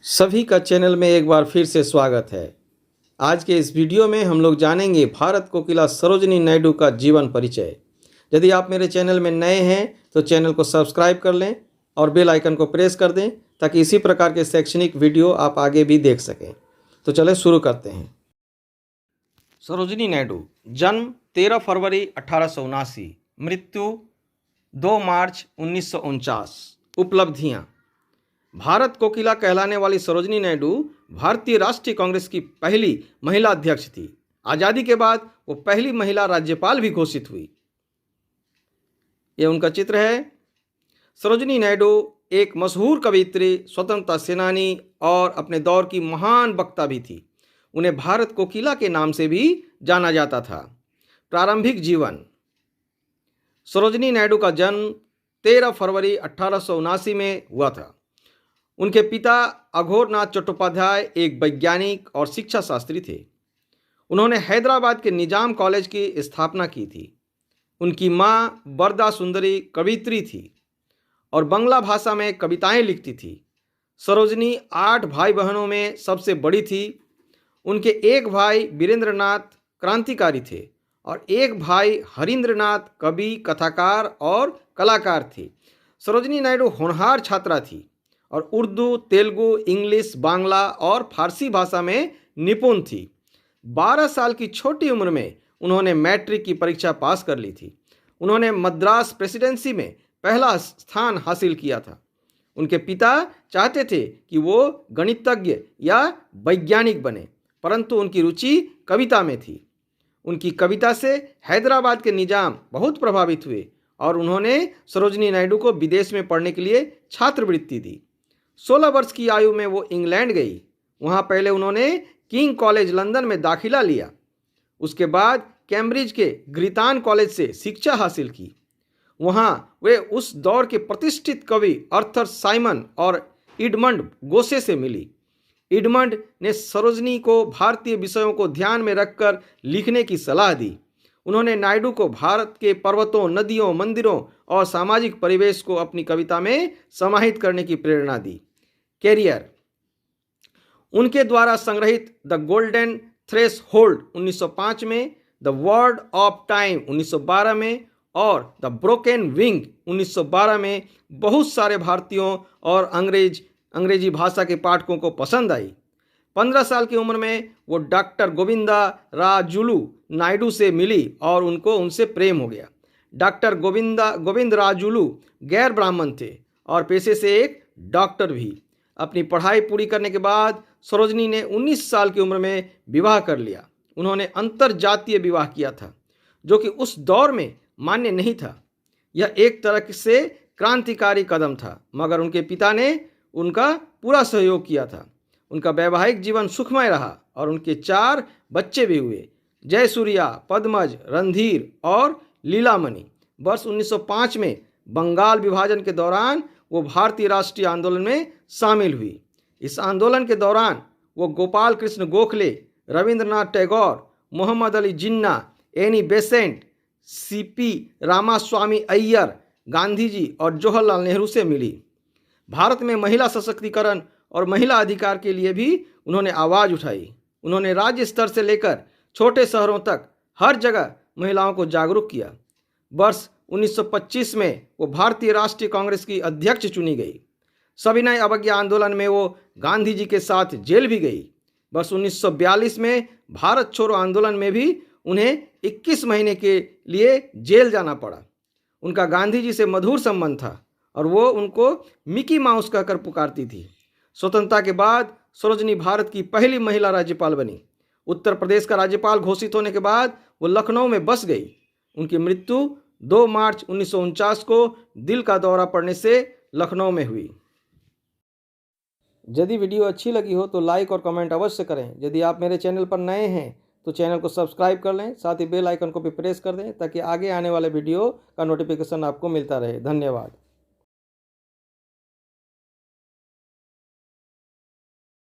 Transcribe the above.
सभी का चैनल में एक बार फिर से स्वागत है। आज के इस वीडियो में हम लोग जानेंगे भारत कोकिला सरोजिनी नायडू का जीवन परिचय। यदि आप मेरे चैनल में नए हैं तो चैनल को सब्सक्राइब कर लें और बेल आइकन को प्रेस कर दें ताकि इसी प्रकार के शैक्षणिक वीडियो आप आगे भी देख सकें। तो चलें शुरू करते हैं। सरोजिनी नायडू जन्म 13 फरवरी 1879, मृत्यु 2 मार्च 1949। उपलब्धियाँ: भारत कोकिला कहलाने वाली सरोजिनी नायडू भारतीय राष्ट्रीय कांग्रेस की पहली महिला अध्यक्ष थी। आज़ादी के बाद वो पहली महिला राज्यपाल भी घोषित हुई। ये उनका चित्र है। सरोजिनी नायडू एक मशहूर कवयित्री, स्वतंत्रता सेनानी और अपने दौर की महान वक्ता भी थी। उन्हें भारत कोकिला के नाम से भी जाना जाता था। प्रारंभिक जीवन: सरोजिनी नायडू का जन्म 13 फरवरी 1879 में हुआ था। उनके पिता अघोरनाथ चट्टोपाध्याय एक वैज्ञानिक और शिक्षा शास्त्री थे। उन्होंने हैदराबाद के निजाम कॉलेज की स्थापना की थी। उनकी माँ बरदा सुंदरी कवयित्री थी और बंगला भाषा में कविताएं लिखती थी। सरोजिनी 8 भाई बहनों में सबसे बड़ी थी। उनके एक भाई वीरेंद्रनाथ क्रांतिकारी थे और एक भाई हरींद्रनाथ कवि, कथाकार और कलाकार थे। सरोजिनी नायडू होनहार छात्रा थी और उर्दू, तेलुगु, इंग्लिश, बांग्ला और फारसी भाषा में निपुण थी। 12 साल की छोटी उम्र में उन्होंने मैट्रिक की परीक्षा पास कर ली थी। उन्होंने मद्रास प्रेसिडेंसी में पहला स्थान हासिल किया था। उनके पिता चाहते थे कि वो गणितज्ञ या वैज्ञानिक बने, परंतु उनकी रुचि कविता में थी। उनकी कविता से हैदराबाद के निजाम बहुत प्रभावित हुए और उन्होंने सरोजिनी नायडू को विदेश में पढ़ने के लिए छात्रवृत्ति दी। 16 वर्ष की आयु में वो इंग्लैंड गई। वहाँ पहले उन्होंने किंग कॉलेज लंदन में दाखिला लिया। उसके बाद कैम्ब्रिज के ग्रीतान कॉलेज से शिक्षा हासिल की। वहाँ वे उस दौर के प्रतिष्ठित कवि आर्थर साइमन और एडमंड गोसे से मिली। एडमंड ने सरोजिनी को भारतीय विषयों को ध्यान में रखकर लिखने की सलाह दी। उन्होंने नायडू को भारत के पर्वतों, नदियों, मंदिरों और सामाजिक परिवेश को अपनी कविता में समाहित करने की प्रेरणा दी। कैरियर: उनके द्वारा संग्रहित द गोल्डन थ्रेशहोल्ड 1905 में, द वर्ड ऑफ टाइम 1912 में और द ब्रोकन विंग 1912 में बहुत सारे भारतीयों और अंग्रेजी भाषा के पाठकों को पसंद आई। 15 साल की उम्र में वो डॉक्टर गोविंदराजुलु नायडू से मिली और उनसे प्रेम हो गया। डॉक्टर गोविंदराजुलु गैर ब्राह्मण थे और पेशे से एक डॉक्टर भी। अपनी पढ़ाई पूरी करने के बाद सरोजिनी ने 19 साल की उम्र में विवाह कर लिया। उन्होंने अंतरजातीय विवाह किया था, जो कि उस दौर में मान्य नहीं था। यह एक तरह से क्रांतिकारी कदम था, मगर उनके पिता ने उनका पूरा सहयोग किया था। उनका वैवाहिक जीवन सुखमय रहा और उनके 4 बच्चे भी हुए: जयसूर्या, पद्मज, रणधीर और लीलामणि। वर्ष 1905 में बंगाल विभाजन के दौरान वो भारतीय राष्ट्रीय आंदोलन में शामिल हुई। इस आंदोलन के दौरान वो Gopal Krishna Gokhale, Rabindranath Tagore, Mohammad Ali Jinnah, Annie Besant, CP Ramaswami Iyer, Gandhi ji और जवाहरलाल नेहरू से मिली। भारत में महिला सशक्तिकरण और महिला अधिकार के लिए भी उन्होंने आवाज़ उठाई। उन्होंने राज्य स्तर से लेकर छोटे शहरों तक हर जगह महिलाओं को जागरूक किया। वर्ष 1925 में वो भारतीय राष्ट्रीय कांग्रेस की अध्यक्ष चुनी गई। सविनय अवज्ञा आंदोलन में वो गांधी जी के साथ जेल भी गई। वर्ष 1942 में भारत छोड़ो आंदोलन में भी उन्हें 21 महीने के लिए जेल जाना पड़ा। उनका गांधी जी से मधुर संबंध था और वो उनको मिकी माउस कहकर पुकारती थी। स्वतंत्रता के बाद सरोजिनी भारत की पहली महिला राज्यपाल बनी। उत्तर प्रदेश का राज्यपाल घोषित होने के बाद वो लखनऊ में बस गई। उनकी मृत्यु 2 मार्च 1949 को दिल का दौरा पड़ने से लखनऊ में हुई। यदि वीडियो अच्छी लगी हो तो लाइक और कमेंट अवश्य करें। यदि आप मेरे चैनल पर नए हैं तो चैनल को सब्सक्राइब कर लें, साथ ही बेल आइकन को भी प्रेस कर दें ताकि आगे आने वाले वीडियो का नोटिफिकेशन आपको मिलता रहे। धन्यवाद।